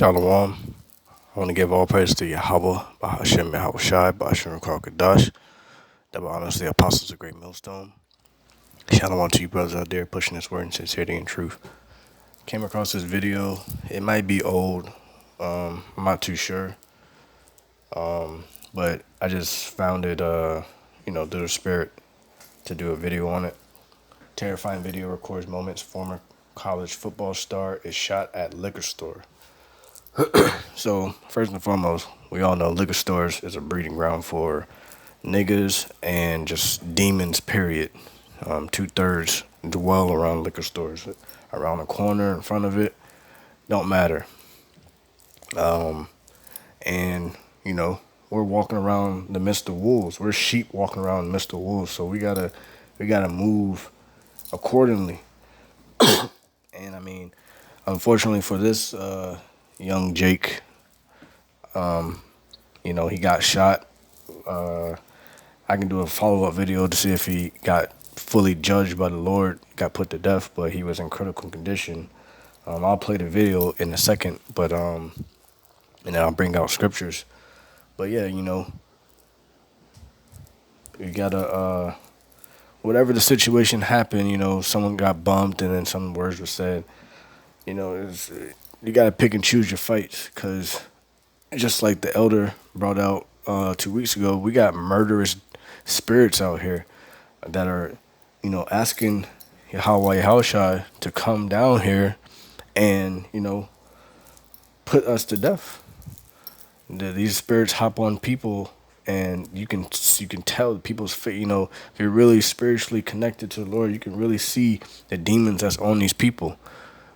Shalom. I want to give all praise to Yahweh, Bahashem Yahweh Shai, Bahashem Rakal Kadash, double honors the apostles of Great Millstone. Shalom to you brothers out there pushing this word in sincerity and truth. Came across this video. It might be old. I'm not too sure. But I just found it, through the spirit to do a video on it. Terrifying video records moments. Former college football star is shot at liquor store. So, first and foremost, we all know liquor stores is a breeding ground for niggas and just demons, period. 2/3 dwell around liquor stores. Around the corner, in front of it, don't matter. And, we're walking around the midst of wolves. We're sheep walking around the midst of wolves. So we gotta move accordingly. And I mean, unfortunately for this young Jake, he got shot. I can do a follow-up video to see if he got fully judged by the Lord, got put to death, but he was in critical condition. I'll play the video in a second, but and then I'll bring out scriptures. But yeah, you gotta whatever the situation happened, someone got bumped and then some words were said. You gotta pick and choose your fights, because just like the elder brought out 2 weeks ago, we got murderous spirits out here that are, asking Yahweh Yahushua to come down here and, put us to death. These spirits hop on people, and you can tell people's face. If you're really spiritually connected to the Lord, you can really see the demons that's on these people.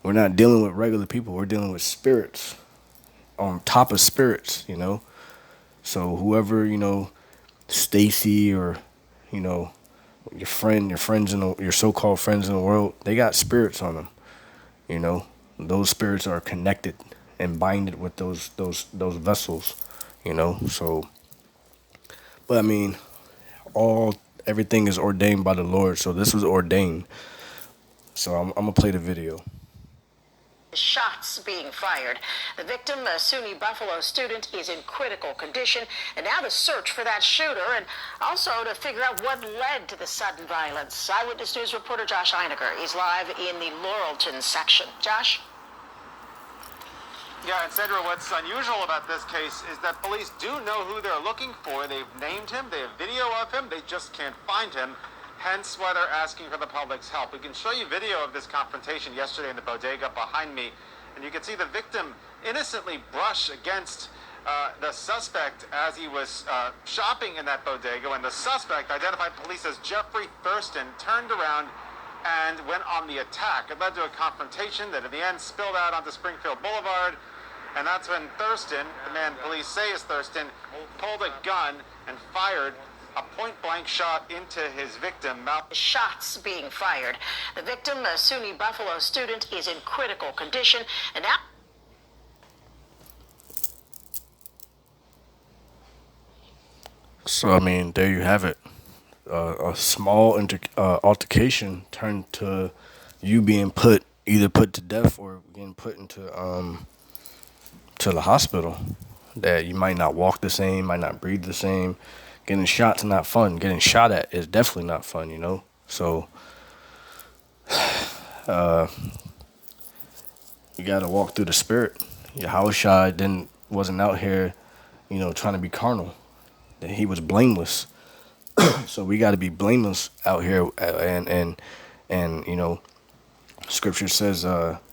We're not dealing with regular people. We're dealing with spirits on top of spirits, So whoever, Stacy or, your so-called friends in the world, they got spirits on them. Those spirits are connected and binded with those vessels, So, but I mean, everything is ordained by the Lord. So this was ordained. So I'm gonna play the video. Shots being fired. The victim, a SUNY Buffalo student, is in critical condition, and now the search for that shooter, and also to figure out what led to the sudden violence. Eyewitness News reporter Josh Einiger is live in the Laurelton section. Josh? Yeah, and Sandra, what's unusual about this case is that police do know who they're looking for. They've named him, they have video of him, they just can't find him. Hence why they're asking for the public's help. We can show you video of this confrontation yesterday in the bodega behind me, and you can see the victim innocently brush against the suspect as he was shopping in that bodega, when the suspect, identified police as Jeffrey Thurston, turned around and went on the attack. It led to a confrontation that in the end spilled out onto Springfield Boulevard, and that's when Thurston, the man police say is Thurston, pulled a gun and fired a point-blank shot into his victim. Shots being fired. The victim, a SUNY Buffalo student, is in critical condition, and now... So, I mean, there you have it. A small altercation turned to you being either put to death or getting put into to the hospital. That you might not walk the same, might not breathe the same. Getting shot's not fun. Getting shot at is definitely not fun, So, you gotta walk through the spirit. Yahushua wasn't out here, trying to be carnal. That he was blameless. So we gotta be blameless out here, and Scripture says,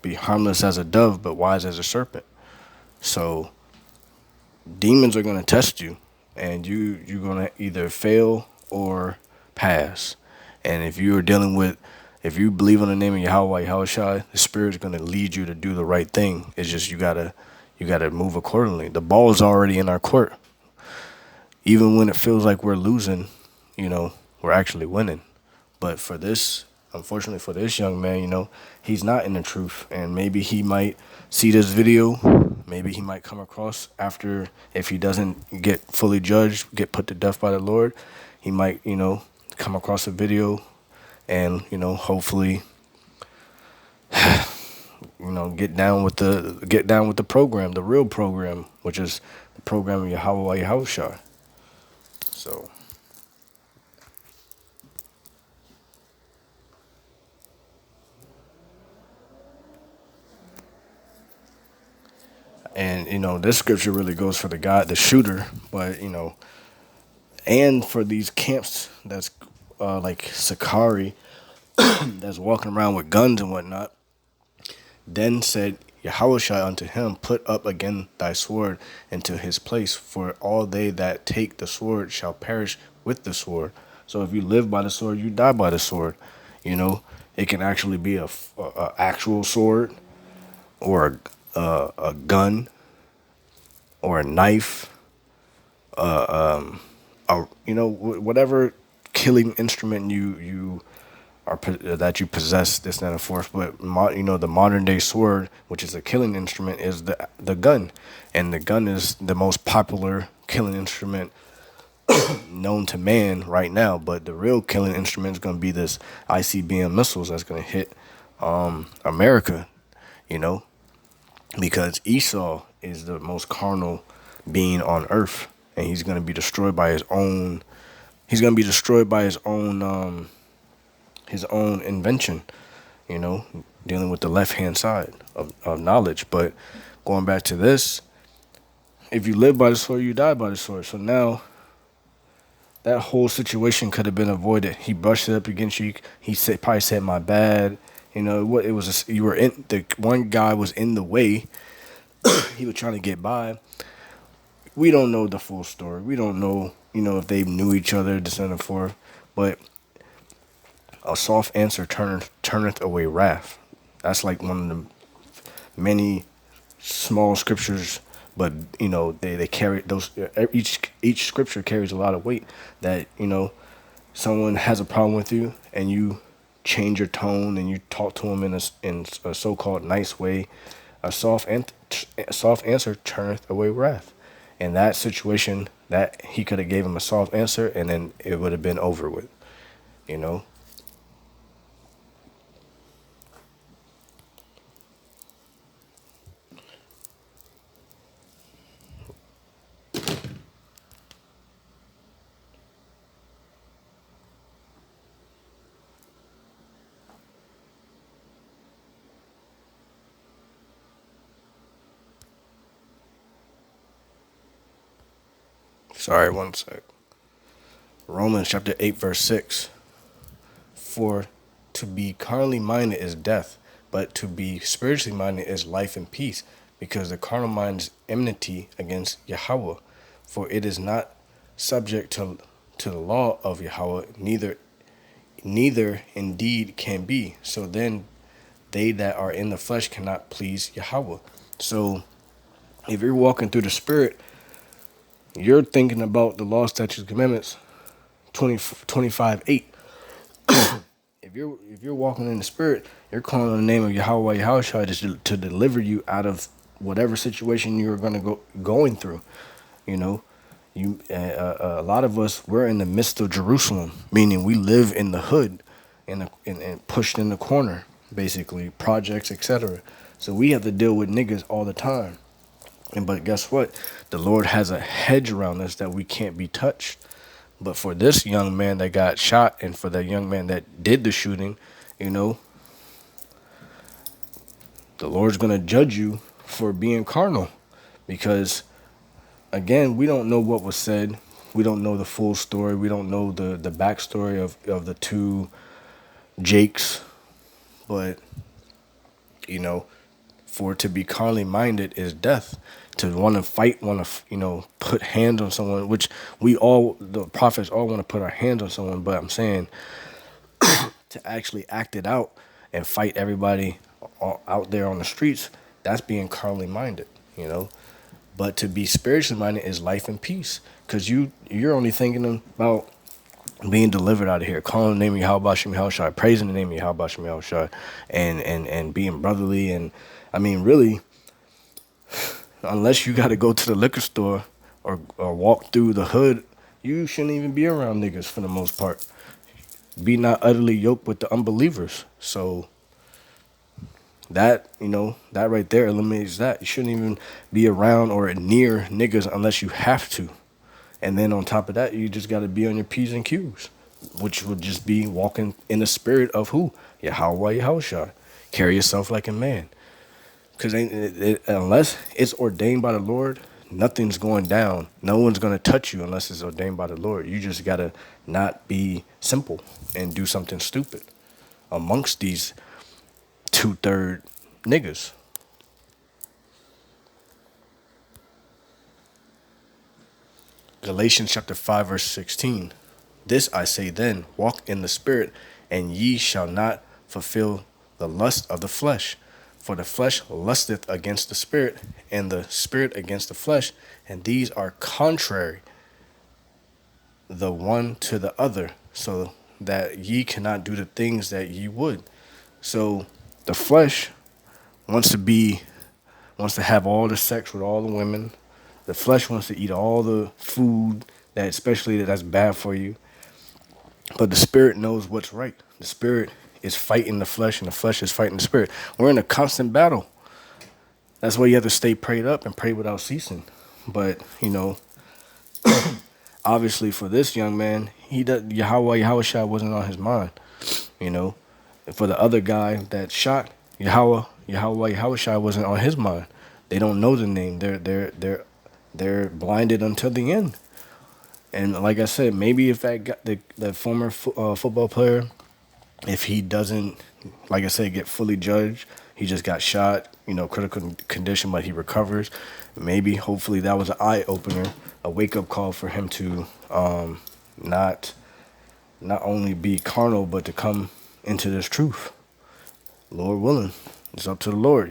"Be harmless as a dove, but wise as a serpent." So, demons are gonna test you. And you're going to either fail or pass. And if you believe in the name of Yahweh Yahushua, the Spirit is going to lead you to do the right thing. It's just you gotta move accordingly. The ball is already in our court. Even when it feels like we're losing, we're actually winning. But unfortunately for this young man, he's not in the truth. And maybe he might see this video. Maybe he might come across after, if he doesn't get fully judged, get put to death by the Lord, he might, come across a video and, hopefully, get down with the program, the real program, which is the program of Yahweh Yahushua. So. And this scripture really goes for the shooter, but and for these camps that's like Sakari, that's walking around with guns and whatnot. Then said Yahushua unto him, put up again thy sword into his place, for all they that take the sword shall perish with the sword. So if you live by the sword, you die by the sword. It can actually be a actual sword, or a gun, or a knife, whatever killing instrument you are that you possess, this and that, and fourth. But the modern day sword, which is a killing instrument, is the gun, and the gun is the most popular killing instrument known to man right now. But the real killing instrument is going to be this ICBM missiles that's going to hit America, because Esau is the most carnal being on earth, and he's going to be destroyed by his own. He's going to be destroyed by his own invention, dealing with the left-hand side of knowledge. But going back to this, if you live by the sword, you die by the sword. So now that whole situation could have been avoided. He brushed it up against you. He probably said, my bad. What it was, you were in, the one guy was in the way. He was trying to get by. We don't know the full story. We don't know, if they knew each other, this and forth. But a soft answer turneth away wrath. That's like one of the many small scriptures, but they carry those. Each scripture carries a lot of weight. That someone has a problem with you, and you change your tone and you talk to them in a so-called nice way. A soft answer turneth away wrath. In that situation, that he could have gave him a soft answer, and then it would have been over with. Sorry, one sec. Romans chapter 8, verse 6. For to be carnally minded is death, but to be spiritually minded is life and peace, because the carnal mind is enmity against Yahweh, for it is not subject to the law of Yahweh, neither indeed can be. So then they that are in the flesh cannot please Yahweh. So if you're walking through the spirit, you're thinking about the law, statutes, commandments, 25:8. If you're walking in the spirit, you're calling on the name of Yahweh Yahushua to deliver you out of whatever situation you're going through. A lot of us, we're in the midst of Jerusalem, meaning we live in the hood, and pushed in the corner, basically projects, etc. So we have to deal with niggas all the time. But guess what? The Lord has a hedge around us that we can't be touched. But for this young man that got shot, and for the young man that did the shooting, the Lord's going to judge you for being carnal. Because, again, we don't know what was said. We don't know the full story. We don't know the backstory of the two Jakes. But, for to be carnally minded is death. To want to fight, want to, put hands on someone, which the prophets all want to put our hands on someone. But I'm saying to actually act it out and fight everybody out there on the streets, that's being carnally minded, But to be spiritually minded is life and peace, because you're only thinking about being delivered out of here, calling the name of Yahweh Shem Yahushua, praising the name of Yahweh Shem Yahushua, and being brotherly. And I mean, really, unless you got to go to the liquor store or walk through the hood, you shouldn't even be around niggas for the most part. Be not utterly yoked with the unbelievers. So, that, that right there eliminates that. You shouldn't even be around or near niggas unless you have to. And then on top of that, you just got to be on your P's and Q's, which would just be walking in the spirit of who? Yahweh Yahushua. Carry yourself like a man. Because unless it's ordained by the Lord, nothing's going down. No one's going to touch you unless it's ordained by the Lord. You just got to not be simple and do something stupid amongst these 2/3 niggas. Galatians chapter 5, verse 16. This I say then, walk in the spirit, and ye shall not fulfill the lust of the flesh. For the flesh lusteth against the spirit, and the spirit against the flesh, and these are contrary the one to the other, so that ye cannot do the things that ye would. So the flesh wants to have all the sex with all the women. The flesh wants to eat all the food that's bad for you. But the spirit knows what's right. The spirit is fighting the flesh, and the flesh is fighting the spirit. We're in a constant battle. That's why you have to stay prayed up and pray without ceasing. But, obviously for this young man, Yahushua wasn't on his mind. For the other guy that shot, Yahushua wasn't on his mind. They don't know the name. They're blinded until the end. And like I said, maybe if the former football player, if he doesn't, like I said, get fully judged, he just got shot, critical condition, but he recovers. Maybe, hopefully, that was an eye opener, a wake up call for him to not only be carnal, but to come into this truth. Lord willing, it's up to the Lord,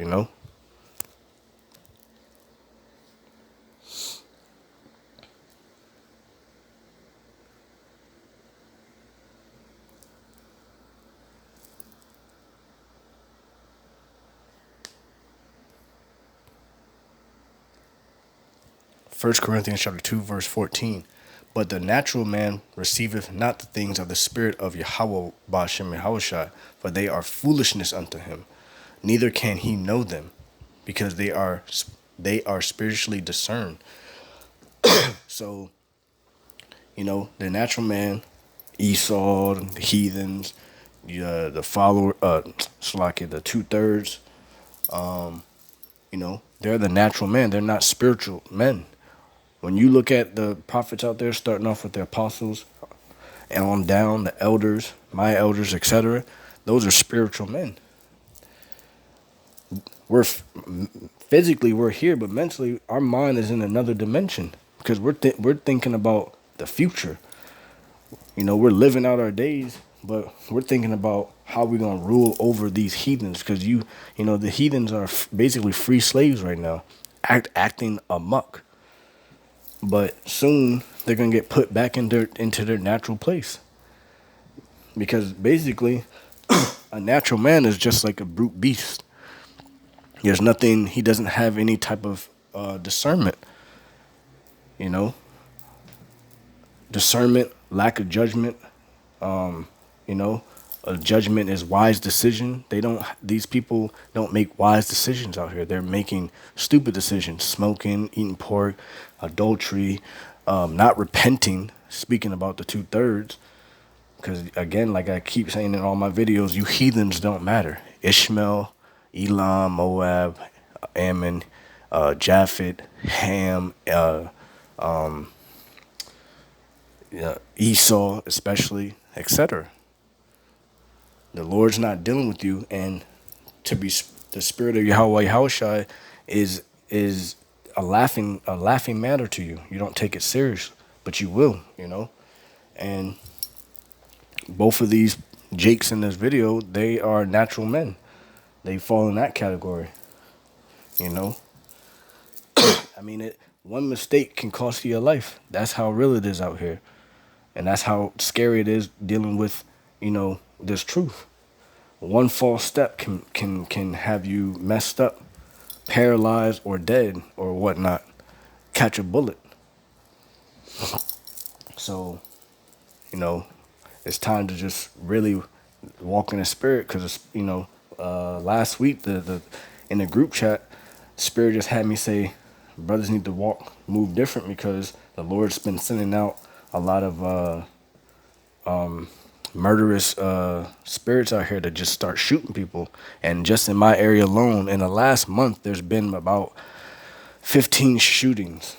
1 Corinthians chapter 2, verse 14. But the natural man receiveth not the things of the spirit of Yahweh Ba'ashem Yahushua, for they are foolishness unto him. Neither can he know them, because they are spiritually discerned. So, the natural man, Esau, the heathens, the follower, the 2/3, they're the natural man. They're not spiritual men. When you look at the prophets out there, starting off with the apostles and on down, the elders, my elders, etc., those are spiritual men. Physically we're here, but mentally our mind is in another dimension because we're thinking about the future. We're living out our days, but we're thinking about how we're gonna rule over these heathens because the heathens are basically free slaves right now, acting amok. But soon they're gonna get put back into their natural place. Because basically, a natural man is just like a brute beast. There's nothing. He doesn't have any type of discernment. Discernment, lack of judgment. A judgment is wise decision. These people don't make wise decisions out here. They're making stupid decisions, smoking, eating pork, adultery, not repenting, speaking about the 2/3. Because again, like I keep saying in all my videos, you heathens don't matter. Ishmael, Elam, Moab, Ammon, Japhet, Ham, Esau especially, etc. The Lord's not dealing with you, and to be the spirit of Yahweh Yahushua is a laughing matter to you. You don't take it serious, but you will, And both of these Jakes in this video, they are natural men. They fall in that category. One mistake can cost you your life. That's how real it is out here, and that's how scary it is dealing with, this truth. One false step can have you messed up, paralyzed, or dead, or whatnot. Catch a bullet. So, it's time to just really walk in the spirit, because last week the in the group chat, Spirit just had me say, brothers need to move different because the Lord's been sending out a lot of murderous spirits out here to just start shooting people. And just in my area alone, in the last month, there's been about 15 shootings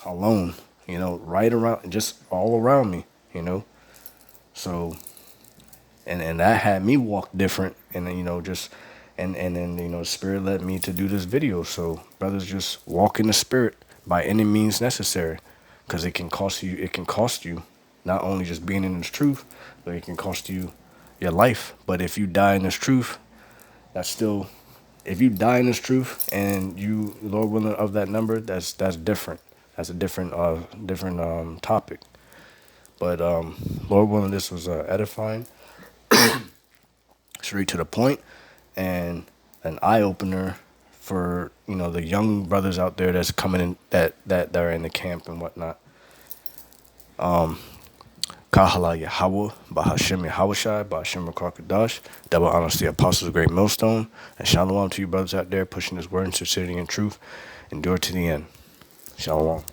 alone, right around, just all around me, So, and that had me walk different. And then, and then, Spirit led me to do this video. So brothers, just walk in the Spirit by any means necessary, because it can cost you not only just being in this truth, but it can cost you your life. But if you die in this truth, if you die in this truth and you, Lord willing, of that number, that's different. That's a different topic. But Lord willing, this was edifying, straight to the point, and an eye opener for the young brothers out there that's coming in, that are in the camp and whatnot. Kahala Yahweh, Bahashem Yahushai, Bahashem Rakakadash, double honors to the apostles, great millstone, and shalom to you brothers out there pushing this word in sincerity and truth. Endure to the end. Shalom.